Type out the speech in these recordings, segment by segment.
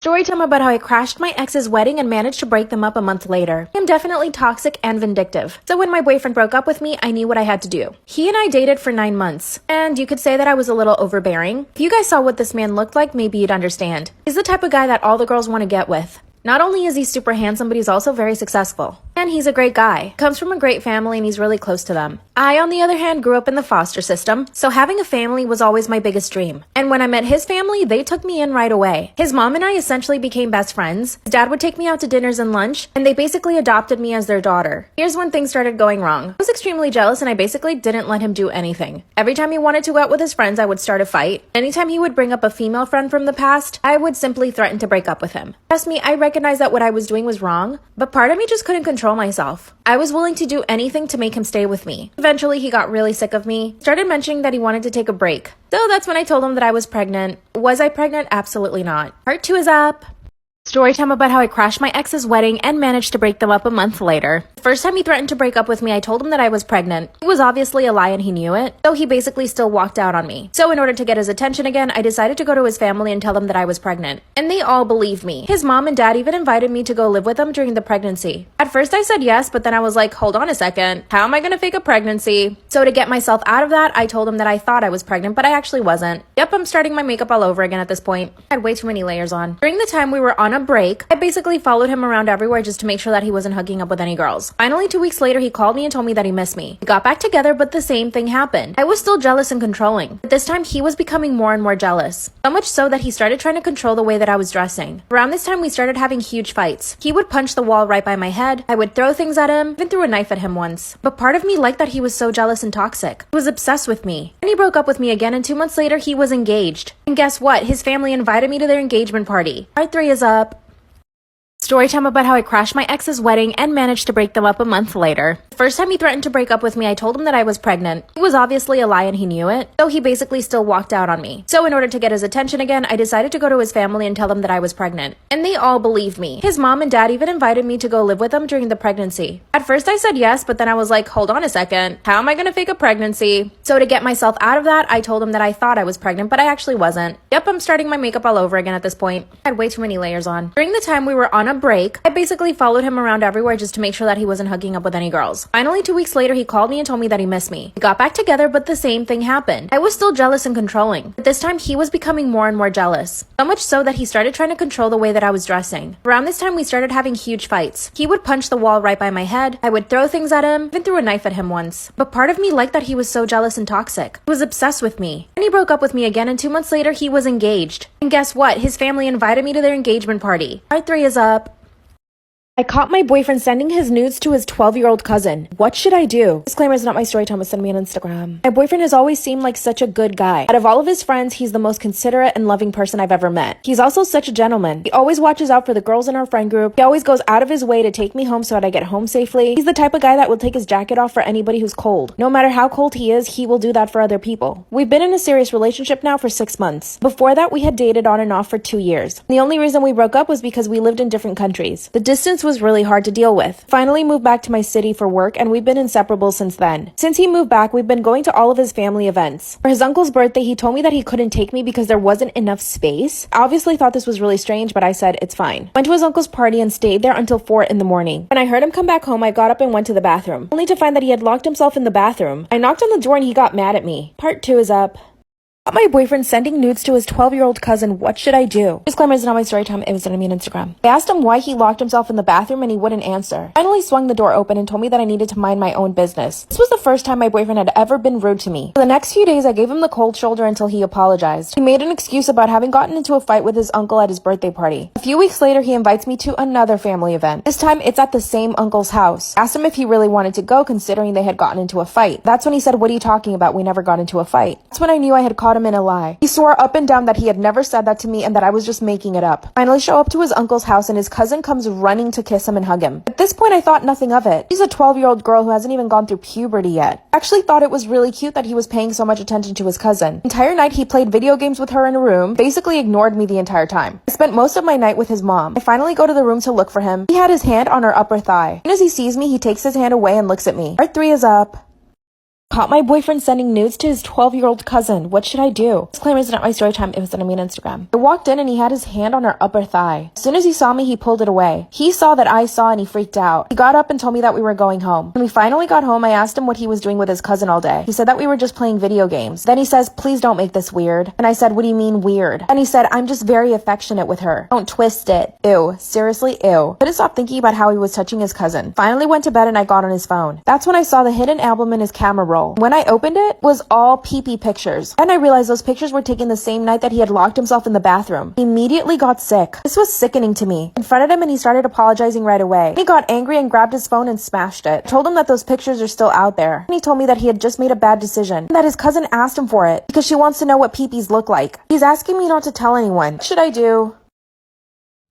Storytime about how I crashed my ex's wedding and managed to break them up a month later. I'm definitely toxic and vindictive. So when my boyfriend broke up with me, I knew what I had to do. He and I dated for 9 months. And you could say that I was a little overbearing. If you guys saw what this man looked like, maybe you'd understand. He's the type of guy that all the girls want to get with. Not only is he super handsome, but he's also very successful. And he's a great guy. Comes from a great family and he's really close to them. I, on the other hand, grew up in the foster system, so having a family was always my biggest dream. And when I met his family, they took me in right away. His mom and I essentially became best friends. His dad would take me out to dinners and lunch, and they basically adopted me as their daughter. Here's when things started going wrong. I was extremely jealous and I basically didn't let him do anything. Every time he wanted to go out with his friends, I would start a fight. Anytime he would bring up a female friend from the past, I would simply threaten to break up with him. Trust me, I recognized that what I was doing was wrong, but part of me just couldn't control myself. I was willing to do anything to make him stay with me. Eventually, he got really sick of me, started mentioning that he wanted to take a break. So that's when I told him that I was pregnant. Was I pregnant? Absolutely not. Part 2 is up. Storytime about how I crashed my ex's wedding and managed to break them up a month later. The first time he threatened to break up with me, I told him that I was pregnant. It was obviously a lie and he knew it, so he basically still walked out on me. So in order to get his attention again, I decided to go to his family and tell them that I was pregnant. And they all believed me. His mom and dad even invited me to go live with them during the pregnancy. At first I said yes, but then I was like, hold on a second. How am I gonna fake a pregnancy? So to get myself out of that, I told him that I thought I was pregnant, but I actually wasn't. Yep, I'm starting my makeup all over again at this point. I had way too many layers on. During the time we were on a break, I basically followed him around everywhere just to make sure that he wasn't hooking up with any girls. Finally, 2 weeks later, he called me and told me that he missed me. We got back together, but the same thing happened. I was still jealous and controlling, but this time he was becoming more and more jealous. So much so that he started trying to control the way that I was dressing. Around this time, we started having huge fights. He would punch the wall right by my head. I would throw things at him, even threw a knife at him once. But part of me liked that he was so jealous and toxic. He was obsessed with me. And he broke up with me again, and 2 months later, he was engaged. And guess what? His family invited me to their engagement party. Part 3 is up. Storytime about how I crashed my ex's wedding and managed to break them up a month later. The first time he threatened to break up with me, I told him that I was pregnant. It was obviously a lie and he knew it, so he basically still walked out on me. So in order to get his attention again, I decided to go to his family and tell them that I was pregnant. And they all believed me. His mom and dad even invited me to go live with them during the pregnancy. At first I said yes, but then I was like, hold on a second. How am I gonna fake a pregnancy? So to get myself out of that, I told him that I thought I was pregnant, but I actually wasn't. Yep, I'm starting my makeup all over again at this point. I had way too many layers on. During the time we were on a break, I basically followed him around everywhere just to make sure that he wasn't hooking up with any girls. Finally, 2 weeks later, he called me and told me that he missed me. We got back together, but the same thing happened. I was still jealous and controlling, but this time he was becoming more and more jealous. So much so that he started trying to control the way that I was dressing. Around this time, we started having huge fights. He would punch the wall right by my head. I would throw things at him, even threw a knife at him once. But part of me liked that he was so jealous and toxic. He was obsessed with me. And he broke up with me again, and 2 months later, he was engaged. And guess what? His family invited me to their engagement party. Part 3 is up. I caught my boyfriend sending his nudes to his 12-year-old cousin. What should I do? Disclaimer, is not my story time, send me on Instagram. My boyfriend has always seemed like such a good guy. Out of all of his friends, he's the most considerate and loving person I've ever met. He's also such a gentleman. He always watches out for the girls in our friend group. He always goes out of his way to take me home so that I get home safely. He's the type of guy that will take his jacket off for anybody who's cold. No matter how cold he is, he will do that for other people. We've been in a serious relationship now for 6 months. Before that, we had dated on and off for 2 years. The only reason we broke up was because we lived in different countries. The distance was really hard to deal with. Finally moved back to my city for work, and we've been inseparable since then. Since he moved back, we've been going to all of his family events. For his uncle's birthday, he told me that he couldn't take me because there wasn't enough space. I obviously thought this was really strange, but I said it's fine. Went to his uncle's party and stayed there until 4 in the morning. When I heard him come back home, I got up and went to the bathroom, only to find that he had locked himself in the bathroom. I knocked on the door and he got mad at me. Part 2 is up. My boyfriend sending nudes to his 12-year-old cousin. What should I do? Disclaimer, is not my story time. It was gonna be on Instagram. I asked him why he locked himself in the bathroom and he wouldn't answer. Finally swung the door open and told me that I needed to mind my own business. This was the first time my boyfriend had ever been rude to me. For the next few days, I gave him the cold shoulder until he apologized. He made an excuse about having gotten into a fight with his uncle at his birthday party. A few weeks later, he invites me to another family event. This time, it's at the same uncle's house. I asked him if he really wanted to go, considering they had gotten into a fight. That's when he said, "What are you talking about? We never got into a fight." That's when I knew I had caught him in a lie. He swore up and down that he had never said that to me and that I was just making it up. Finally show up to his uncle's house and his cousin comes running to kiss him and hug him. At this point, I thought nothing of it. She's a 12-year-old girl who hasn't even gone through puberty yet. I actually thought it was really cute that he was paying so much attention to his cousin. The entire night he played video games with her in a room, basically ignored me the entire time. I spent most of my night with his mom. I finally go to the room to look for him. He had his hand on her upper thigh. As soon as he sees me, he takes his hand away and looks at me. Part 3 is up. Caught my boyfriend sending nudes to his 12-year-old cousin. What should I do? Disclaimer, it's not my story time. It was sent to me on Instagram. I walked in and he had his hand on her upper thigh. As soon as he saw me, he pulled it away. He saw that I saw and he freaked out. He got up and told me that we were going home. When we finally got home, I asked him what he was doing with his cousin all day. He said that we were just playing video games. Then he says, please don't make this weird. And I said, what do you mean weird? And he said, I'm just very affectionate with her. Don't twist it. Ew. Seriously, ew. Couldn't stop thinking about how he was touching his cousin. Finally went to bed and I got on his phone. That's when I saw the hidden album in his camera roll. When I opened it was all pee-pee pictures. And I realized those pictures were taken the same night that he had locked himself in the bathroom. He immediately got sick. This was sickening to me. I confronted him and he started apologizing right away. He got angry and grabbed his phone and smashed it. I told him that those pictures are still out there. And he told me that he had just made a bad decision. And that his cousin asked him for it because she wants to know what pee-pees look like. He's asking me not to tell anyone. What should I do?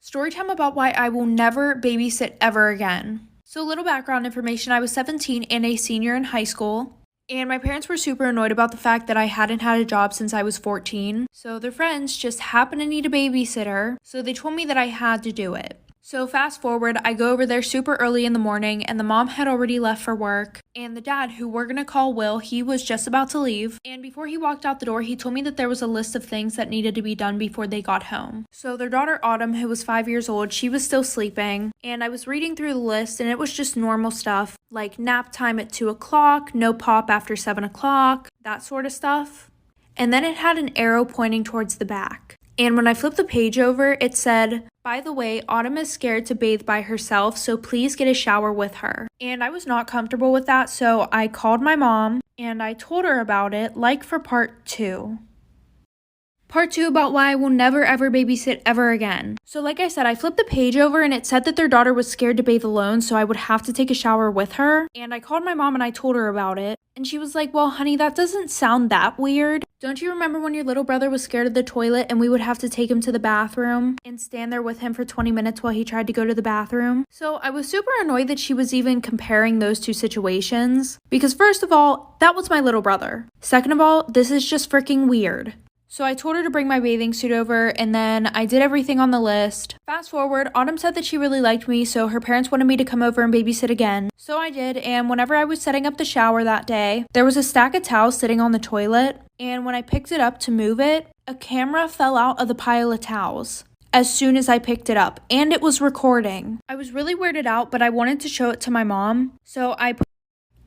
Storytime about why I will never babysit ever again. So, a little background information. I was 17 and a senior in high school. And my parents were super annoyed about the fact that I hadn't had a job since I was 14. So their friends just happened to need a babysitter. So they told me that I had to do it. So fast forward, I go over there super early in the morning and the mom had already left for work. And the dad, who we're gonna call Will, he was just about to leave. And before he walked out the door, he told me that there was a list of things that needed to be done before they got home. So their daughter Autumn, who was 5 years old, she was still sleeping. And I was reading through the list and it was just normal stuff like nap time at 2 o'clock, no pop after 7 o'clock, that sort of stuff. And then it had an arrow pointing towards the back. And when I flipped the page over, it said, by the way, Autumn is scared to bathe by herself, so please get a shower with her. And I was not comfortable with that, so I called my mom and I told her about it, like for part 2. Part 2 about why I will never ever babysit ever again. So like I said, I flipped the page over and it said that their daughter was scared to bathe alone, so I would have to take a shower with her. And I called my mom and I told her about it. And she was like, well, honey, that doesn't sound that weird. Don't you remember when your little brother was scared of the toilet and we would have to take him to the bathroom and stand there with him for 20 minutes while he tried to go to the bathroom? So I was super annoyed that she was even comparing those two situations. Because first of all, that was my little brother. Second of all, this is just freaking weird. So I told her to bring my bathing suit over and then I did everything on the list. Fast forward, Autumn said that she really liked me, so her parents wanted me to come over and babysit again. So I did, and whenever I was setting up the shower that day, there was a stack of towels sitting on the toilet, and when I picked it up to move it, a camera fell out of the pile of towels as soon as I picked it up, and it was recording. I was really weirded out, but I wanted to show it to my mom, so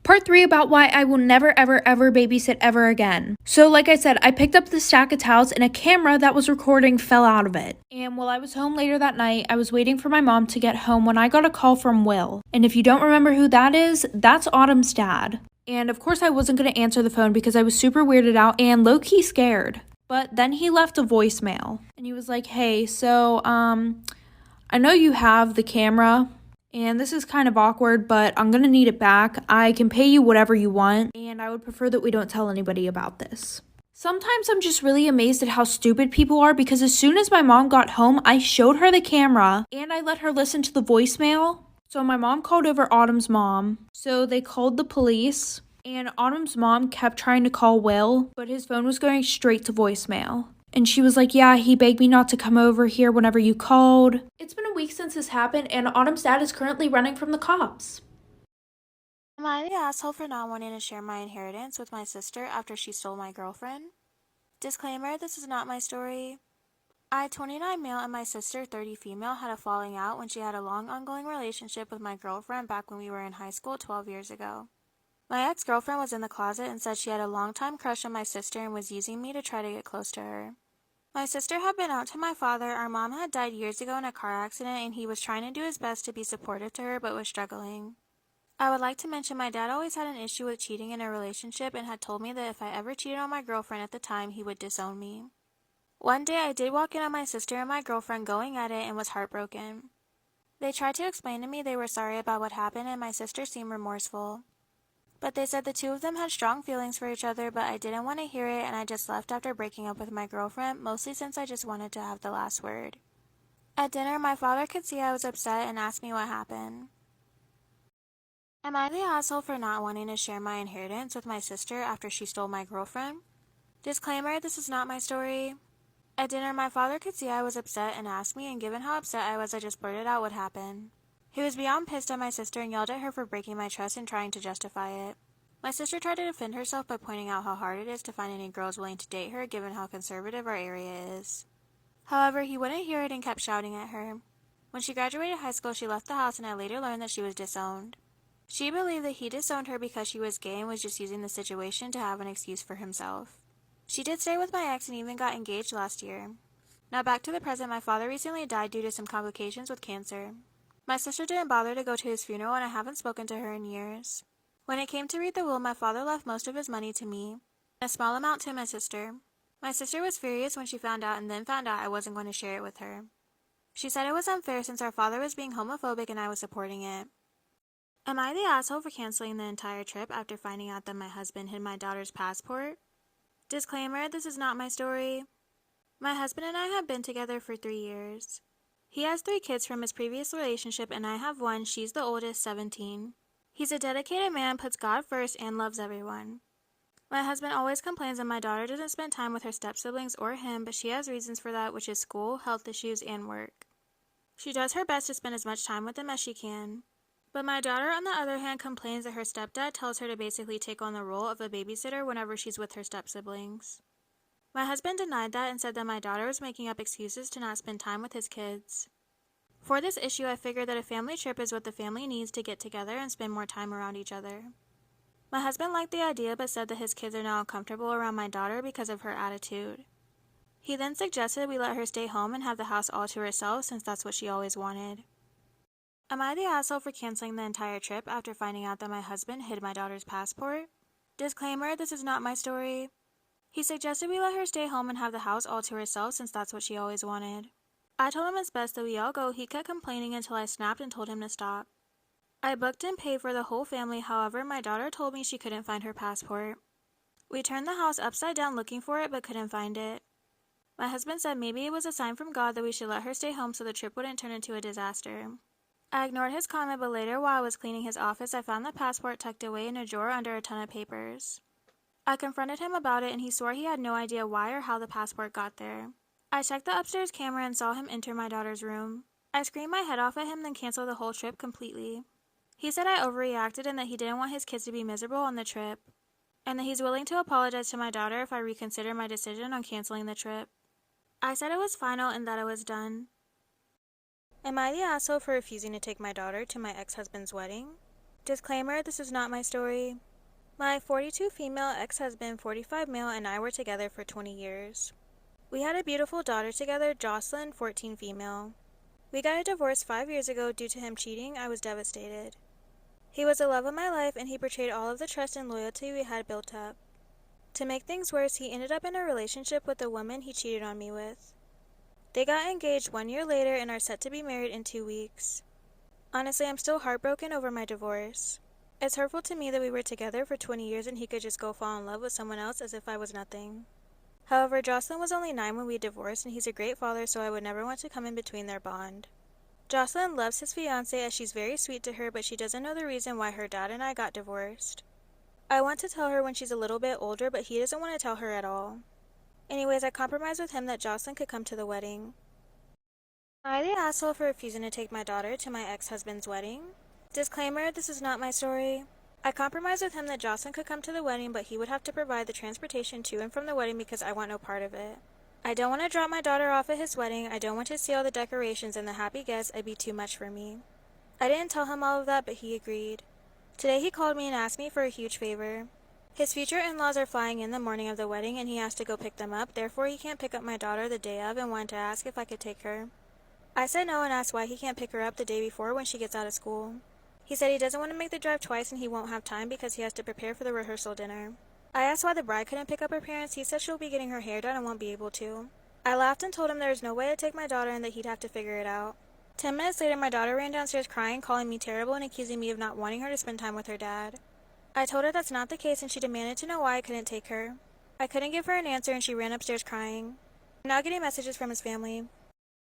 Part 3 about why I will never ever ever babysit ever again. So like I said, I picked up the stack of towels and a camera that was recording fell out of it. And while I was home later that night, I was waiting for my mom to get home when I got a call from Will. And if you don't remember who that is, that's Autumn's dad. And of course I wasn't going to answer the phone because I was super weirded out and low-key scared. But then he left a voicemail. And he was like, hey, so I know you have the camera. And this is kind of awkward, but I'm gonna need it back. I can pay you whatever you want, and I would prefer that we don't tell anybody about this. Sometimes I'm just really amazed at how stupid people are because as soon as my mom got home, I showed her the camera and I let her listen to the voicemail. So my mom called over Autumn's mom. So they called the police, and Autumn's mom kept trying to call Will, but his phone was going straight to voicemail. And she was like, yeah, he begged me not to come over here whenever you called. It's been a week since this happened, and Autumn's dad is currently running from the cops. Am I the asshole for not wanting to share my inheritance with my sister after she stole my girlfriend? Disclaimer, this is not my story. I, 29 male, and my sister, 30 female, had a falling out when she had a long ongoing relationship with my girlfriend back when we were in high school 12 years ago. My ex-girlfriend was in the closet and said she had a long-time crush on my sister and was using me to try to get close to her. My sister had been out to my father. Our mom had died years ago in a car accident and he was trying to do his best to be supportive to her but was struggling. I would like to mention my dad always had an issue with cheating in a relationship and had told me that if I ever cheated on my girlfriend at the time, he would disown me. One day I did walk in on my sister and my girlfriend going at it and was heartbroken. They tried to explain to me they were sorry about what happened and my sister seemed remorseful. But they said the two of them had strong feelings for each other, but I didn't want to hear it and I just left after breaking up with my girlfriend, mostly since I just wanted to have the last word. At dinner, my father could see I was upset and asked me what happened. Am I the asshole for not wanting to share my inheritance with my sister after she stole my girlfriend? Disclaimer, this is not my story. At dinner, my father could see I was upset and asked me, and given how upset I was, I just blurted out what happened. He was beyond pissed at my sister and yelled at her for breaking my trust and trying to justify it. My sister tried to defend herself by pointing out how hard it is to find any girls willing to date her given how conservative our area is. However, he wouldn't hear it and kept shouting at her. When she graduated high school, she left the house, and I later learned that she was disowned. She believed that he disowned her because she was gay and was just using the situation to have an excuse for himself. She did stay with my ex and even got engaged last year. Now back to the present, my father recently died due to some complications with cancer. My sister didn't bother to go to his funeral, and I haven't spoken to her in years. When it came to read the will, my father left most of his money to me, and a small amount to my sister. My sister was furious when she found out and then found out I wasn't going to share it with her. She said it was unfair since our father was being homophobic and I was supporting it. Am I the asshole for canceling the entire trip after finding out that my husband hid my daughter's passport? Disclaimer, this is not my story. My husband and I have been together for 3 years. He has 3 kids from his previous relationship and I have 1, she's the oldest, 17. He's a dedicated man, puts God first, and loves everyone. My husband always complains that my daughter doesn't spend time with her step-siblings or him, but she has reasons for that, which is school, health issues, and work. She does her best to spend as much time with them as she can. But my daughter, on the other hand, complains that her stepdad tells her to basically take on the role of a babysitter whenever she's with her step-siblings. My husband denied that and said that my daughter was making up excuses to not spend time with his kids. For this issue, I figured that a family trip is what the family needs to get together and spend more time around each other. My husband liked the idea but said that his kids are now uncomfortable around my daughter because of her attitude. He then suggested we let her stay home and have the house all to herself since that's what she always wanted. Am I the asshole for canceling the entire trip after finding out that my husband hid my daughter's passport? Disclaimer, this is not my story. He suggested we let her stay home and have the house all to herself since that's what she always wanted. I told him it's best that we all go. He kept complaining until I snapped and told him to stop. I booked and paid for the whole family, however, my daughter told me she couldn't find her passport. We turned the house upside down looking for it but couldn't find it. My husband said maybe it was a sign from God that we should let her stay home so the trip wouldn't turn into a disaster. I ignored his comment, but later while I was cleaning his office, I found the passport tucked away in a drawer under a ton of papers. I confronted him about it and he swore he had no idea why or how the passport got there. I checked the upstairs camera and saw him enter my daughter's room. I screamed my head off at him, then canceled the whole trip completely. He said I overreacted and that he didn't want his kids to be miserable on the trip, and that he's willing to apologize to my daughter if I reconsider my decision on canceling the trip. I said it was final and that it was done. Am I the asshole for refusing to take my daughter to my ex-husband's wedding? Disclaimer, this is not my story. My 42 female ex-husband, 45 male, and I were together for 20 years. We had a beautiful daughter together, Jocelyn, 14 female. We got a divorce 5 years ago due to him cheating. I was devastated. He was the love of my life and he betrayed all of the trust and loyalty we had built up. To make things worse, he ended up in a relationship with the woman he cheated on me with. They got engaged 1 year later and are set to be married in 2 weeks. Honestly, I'm still heartbroken over my divorce. It's hurtful to me that we were together for 20 years and he could just go fall in love with someone else as if I was nothing. However, Jocelyn was only 9 when we divorced and he's a great father, so I would never want to come in between their bond. Jocelyn loves his fiancée as she's very sweet to her, but she doesn't know the reason why her dad and I got divorced. I want to tell her when she's a little bit older, but he doesn't want to tell her at all. Anyways, I compromised with him that Jocelyn could come to the wedding. Am I the asshole for refusing to take my daughter to my ex-husband's wedding? Disclaimer, this is not my story. I compromised with him that Jocelyn could come to the wedding, but he would have to provide the transportation to and from the wedding because I want no part of it. I don't want to drop my daughter off at his wedding. I don't want to see all the decorations and the happy guests. It'd be too much for me. I didn't tell him all of that, but he agreed. Today he called me and asked me for a huge favor. His future in-laws are flying in the morning of the wedding and he has to go pick them up, therefore he can't pick up my daughter the day of and wanted to ask if I could take her. I said no and asked why he can't pick her up the day before when she gets out of school. He said he doesn't want to make the drive twice and he won't have time because he has to prepare for the rehearsal dinner. I asked why the bride couldn't pick up her parents. He said she'll be getting her hair done and won't be able to. I laughed and told him there was no way to take my daughter and that he'd have to figure it out. 10 minutes later, my daughter ran downstairs crying, calling me terrible and accusing me of not wanting her to spend time with her dad. I told her that's not the case and she demanded to know why I couldn't take her. I couldn't give her an answer and she ran upstairs crying. I'm now getting messages from his family.